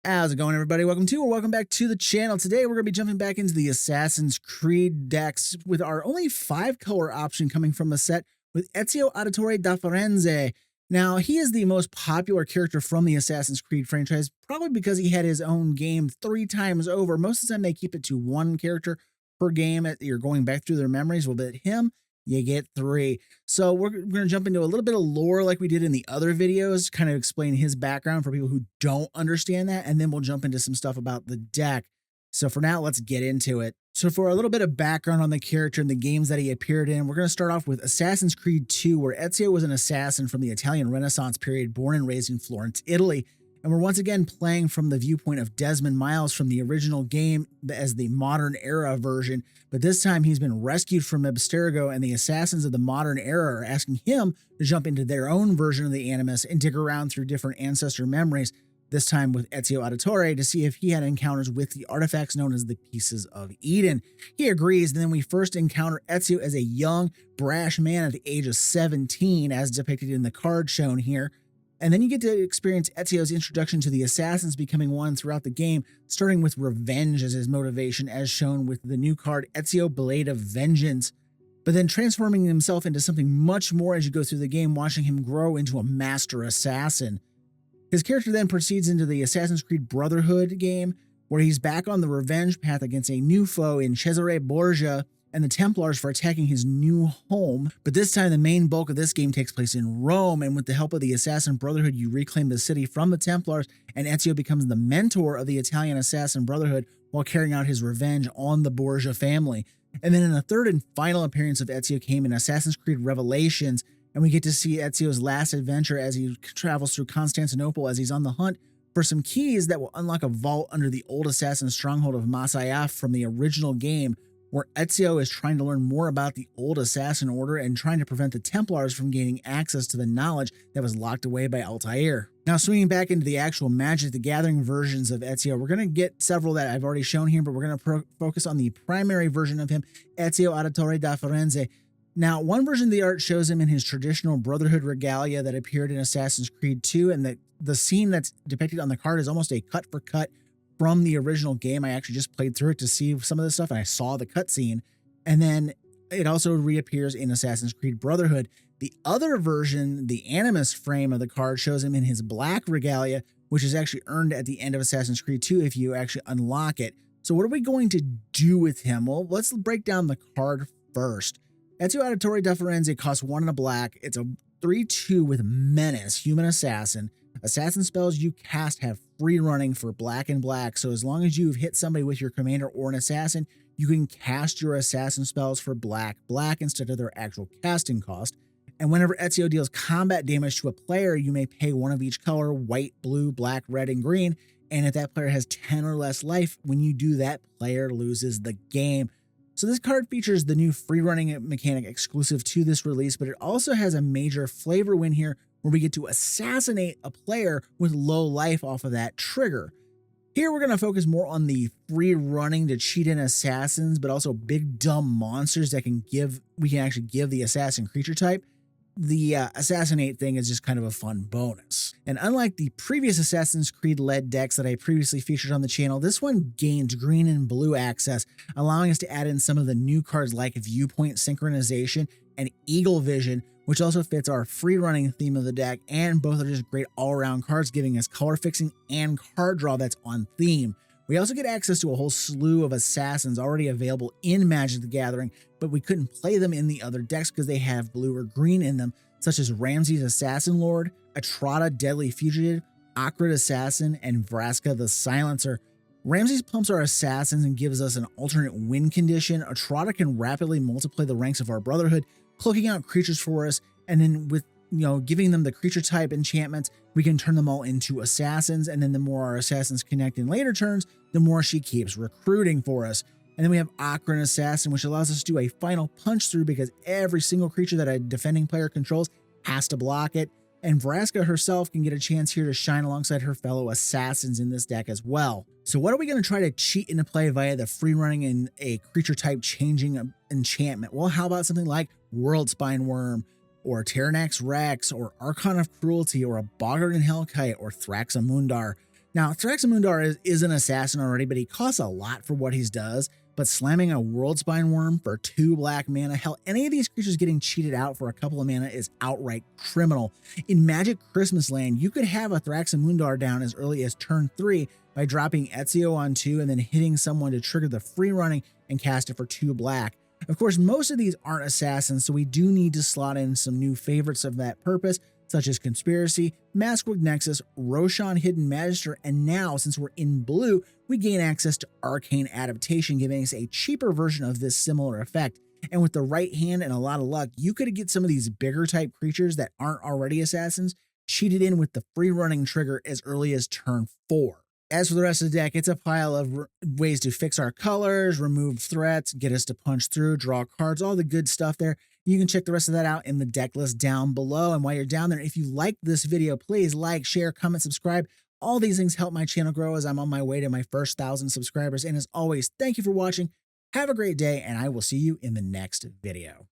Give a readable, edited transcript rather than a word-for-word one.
How's it going, everybody? Welcome back to the channel. Today, we're going to be jumping back into the Assassin's Creed decks with our only 5-color option coming from a set with Ezio Auditore da Firenze. Now, he is the most popular character from the Assassin's Creed franchise, probably because he had his own game 3 times over. Most of the time, they keep it to 1 character per game. You're going back through their memories. Well, but him, you get 3. So we're going to jump into a little bit of lore like we did in the other videos, kind of explain his background for people who don't understand that, and then we'll jump into some stuff about the deck. So for now, let's get into it. So for a little bit of background on the character and the games that he appeared in, we're going to start off with Assassin's Creed 2, where Ezio was an assassin from the Italian Renaissance period, born and raised in Florence, Italy. And we're once again playing from the viewpoint of Desmond Miles from the original game as the modern era version, but this time he's been rescued from Abstergo, and the assassins of the modern era are asking him to jump into their own version of the Animus and dig around through different ancestor memories, this time with Ezio Auditore, to see if he had encounters with the artifacts known as the Pieces of Eden. He agrees, and then we first encounter Ezio as a young, brash man at the age of 17, as depicted in the card shown here. And then you get to experience Ezio's introduction to the assassins becoming one throughout the game, starting with revenge as his motivation, as shown with the new card Ezio Blade of Vengeance, but then transforming himself into something much more as you go through the game, watching him grow into a master assassin. His character then proceeds into the Assassin's Creed Brotherhood game, where he's back on the revenge path against a new foe in Cesare Borgia and the Templars for attacking his new home. But this time, the main bulk of this game takes place in Rome, and with the help of the Assassin Brotherhood, you reclaim the city from the Templars, and Ezio becomes the mentor of the Italian Assassin Brotherhood while carrying out his revenge on the Borgia family. And then in the third and final appearance of Ezio came in Assassin's Creed Revelations, and we get to see Ezio's last adventure as he travels through Constantinople as he's on the hunt for some keys that will unlock a vault under the old assassin stronghold of Masayaf from the original game, where Ezio is trying to learn more about the old assassin order and trying to prevent the Templars from gaining access to the knowledge that was locked away by Altair. Now, swinging back into the actual Magic the Gathering versions of Ezio, we're going to get several that I've already shown here, but we're going to focus on the primary version of him, Ezio Auditore da Firenze. Now, one version of the art shows him in his traditional Brotherhood regalia that appeared in Assassin's Creed 2, and the scene that's depicted on the card is almost a cut-for-cut from the original game. I actually just played through it to see some of this stuff, and I saw the cutscene. And then it also reappears in Assassin's Creed Brotherhood. The other version, the Animus frame of the card, shows him in his black regalia, which is actually earned at the end of Assassin's Creed 2 if you actually unlock it. So what are we going to do with him? Well, let's break down the card first. Ezio Auditore da Firenze costs 1 and a black. It's a 3/2 with Menace, Human Assassin. Assassin spells you cast have free running for black and black, so as long as you've hit somebody with your commander or an assassin, you can cast your assassin spells for black instead of their actual casting cost. And whenever Ezio deals combat damage to a player, you may pay 1 of each color: white, blue, black, red, and green. And if that player has 10 or less life, when you do that, player loses the game. So this card features the new free running mechanic exclusive to this release, but it also has a major flavor win here where we get to assassinate a player with low life off of that trigger. Here we're going to focus more on the free running to cheat in assassins, but also big dumb monsters that we can actually give the assassin creature type. The assassinate thing is just kind of a fun bonus. And unlike the previous Assassin's Creed led decks that I previously featured on the channel, this one gains green and blue access, allowing us to add in some of the new cards like Viewpoint Synchronization and Eagle Vision, which also fits our free running theme of the deck, and both are just great all-around cards, giving us color fixing and card draw that's on theme. We also get access to a whole slew of assassins already available in Magic the Gathering, but we couldn't play them in the other decks because they have blue or green in them, such as Ramses Assassin Lord, Atrada Deadly Fugitive, Akrid Assassin, and Vraska the Silencer. Ramses pumps our assassins and gives us an alternate win condition. Atrada can rapidly multiply the ranks of our Brotherhood, cloaking out creatures for us, and then with giving them the creature type enchantments, we can turn them all into assassins, and then the more our assassins connect in later turns, the more she keeps recruiting for us. And then we have Akron Assassin, which allows us to do a final punch through because every single creature that a defending player controls has to block it. And Vraska herself can get a chance here to shine alongside her fellow assassins in this deck as well. So what are we going to try to cheat into play via the free running and a creature type changing enchantment? Well, how about something like World Spine Worm, or Terranax Rex, or Archon of Cruelty, or a Boggart and Hellkite, or Thraxamundar? Now, Thraxamundar is an assassin already, but he costs a lot for what he does. But slamming a Worldspine Worm for 2 black mana, hell, any of these creatures getting cheated out for a couple of mana is outright criminal. In Magic Christmas Land, you could have a Thraxamundar down as early as turn 3 by dropping Ezio on 2 and then hitting someone to trigger the free running and cast it for 2 black. Of course, most of these aren't assassins, so we do need to slot in some new favorites of that purpose, such as Conspiracy, Maskwood Nexus, Roshan Hidden Magister, and now, since we're in blue, we gain access to Arcane Adaptation, giving us a cheaper version of this similar effect. And with the right hand and a lot of luck, you could get some of these bigger type creatures that aren't already assassins cheated in with the free running trigger as early as turn 4. As for the rest of the deck, it's a pile of ways to fix our colors, remove threats, get us to punch through, draw cards, all the good stuff there. You can check the rest of that out in the deck list down below. And while you're down there, if you like this video, please like, share, comment, subscribe. All these things help my channel grow as I'm on my way to my first 1,000 subscribers. And as always, thank you for watching. Have a great day, and I will see you in the next video.